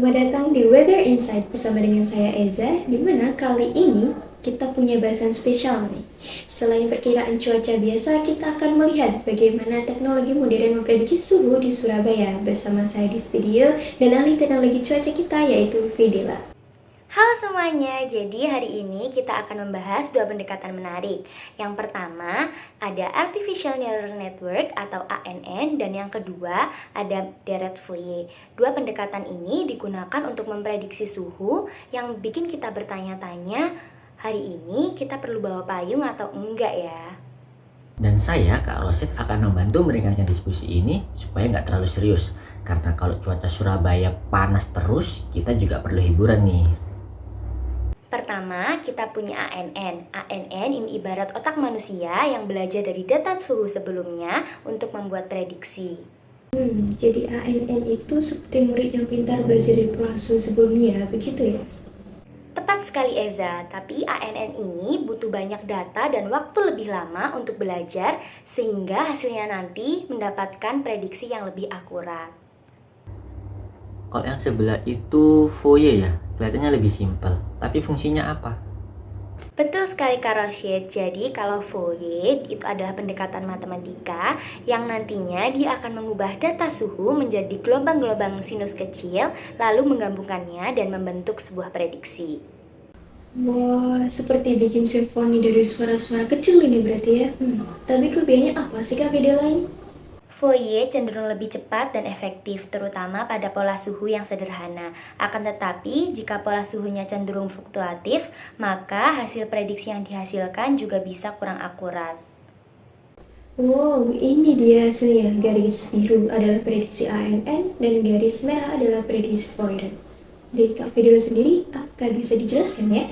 selamat datang di Weather Insight bersama dengan saya Eza, di mana kali ini kita punya bahasan spesial nih. Selain perkiraan cuaca biasa, kita akan melihat bagaimana teknologi modern memprediksi suhu di Surabaya. Bersama saya di studio dan ahli teknologi cuaca kita yaitu Videla. Halo semuanya, jadi hari ini kita akan membahas dua pendekatan menarik. Yang pertama ada Artificial Neural Network atau ANN, dan yang kedua ada Deret Fourier. Dua pendekatan ini digunakan untuk memprediksi suhu yang bikin kita bertanya-tanya, hari ini kita perlu bawa payung atau enggak ya? Dan saya, Kak Rosid, akan membantu meringankan diskusi ini supaya nggak terlalu serius. Karena kalau cuaca Surabaya panas terus, kita juga perlu hiburan nih. Pertama, kita punya ANN. ANN ini ibarat otak manusia yang belajar dari data suhu sebelumnya untuk membuat prediksi. Jadi ANN itu seperti murid yang pintar belajar dari pola suhu sebelumnya, begitu ya? Tepat sekali Eza, tapi ANN ini butuh banyak data dan waktu lebih lama untuk belajar sehingga hasilnya nanti mendapatkan prediksi yang lebih akurat. Kalau yang sebelah itu Fourier ya, kelihatannya lebih simpel. Tapi fungsinya apa? Betul sekali Kak Rosyid, jadi kalau Fourier itu adalah pendekatan matematika yang nantinya dia akan mengubah data suhu menjadi gelombang-gelombang sinus kecil lalu menggabungkannya dan membentuk sebuah prediksi. Wah, seperti bikin simfoni dari suara-suara kecil ini berarti ya. Tapi kelebihannya apa sih Kak Videla ini? Fourier cenderung lebih cepat dan efektif, terutama pada pola suhu yang sederhana. Akan tetapi, jika pola suhunya cenderung fluktuatif, maka hasil prediksi yang dihasilkan juga bisa kurang akurat. Wow, ini dia hasilnya. Garis biru adalah prediksi ANN dan garis merah adalah prediksi Fourier. Dari Kak Videla sendiri, apakah bisa dijelaskan ya?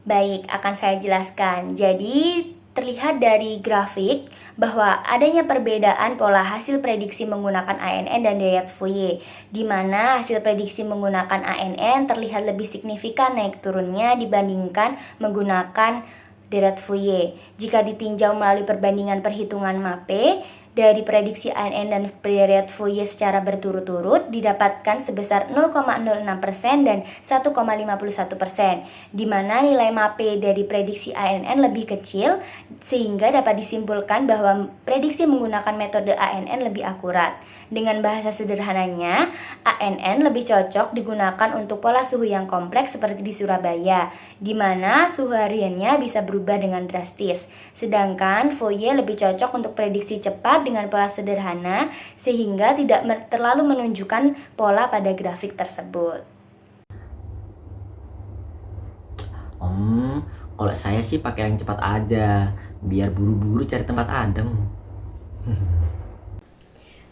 Baik, akan saya jelaskan. Jadi, terlihat dari grafik bahwa adanya perbedaan pola hasil prediksi menggunakan ANN dan Deret Fourier, di mana hasil prediksi menggunakan ANN terlihat lebih signifikan naik turunnya dibandingkan menggunakan Deret Fourier. Jika ditinjau melalui perbandingan perhitungan MAPE, dari prediksi ANN dan Deret Fourier secara berturut-turut didapatkan sebesar 0,06% dan 1,51%, di mana nilai MAPE dari prediksi ANN lebih kecil, sehingga dapat disimpulkan bahwa prediksi menggunakan metode ANN lebih akurat. Dengan bahasa sederhananya, ANN lebih cocok digunakan untuk pola suhu yang kompleks seperti di Surabaya, di mana suhu hariannya bisa berubah dengan drastis. Sedangkan Fourier lebih cocok untuk prediksi cepat dengan pola sederhana sehingga tidak terlalu menunjukkan pola pada grafik tersebut. Kalau saya sih pakai yang cepat aja, biar buru-buru cari tempat adem.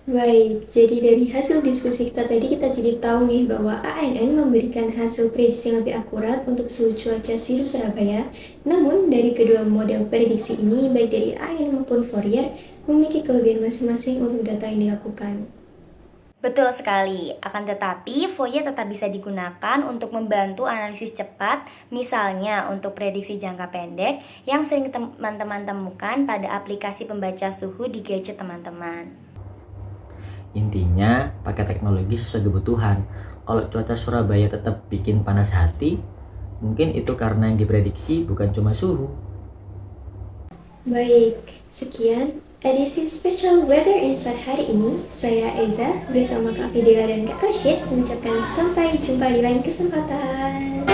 Baik, jadi dari hasil diskusi kita tadi kita jadi tahu nih bahwa ANN memberikan hasil prediksi yang lebih akurat untuk suhu cuaca Siru Surabaya. Namun dari kedua model prediksi ini, baik dari ANN maupun Fourier, memiliki kelebihan masing-masing untuk data yang dilakukan. Betul sekali, akan tetapi Fourier tetap bisa digunakan untuk membantu analisis cepat, misalnya untuk prediksi jangka pendek yang sering teman-teman temukan pada aplikasi pembaca suhu di gadget teman-teman. Intinya, pakai teknologi sesuai kebutuhan. Kalau cuaca Surabaya tetap bikin panas hati, mungkin itu karena yang diprediksi bukan cuma suhu. Baik, sekian edisi spesial Weather Insight hari ini. Saya Eza bersama Kak Videla dan Kak Rashid mengucapkan sampai jumpa di lain kesempatan.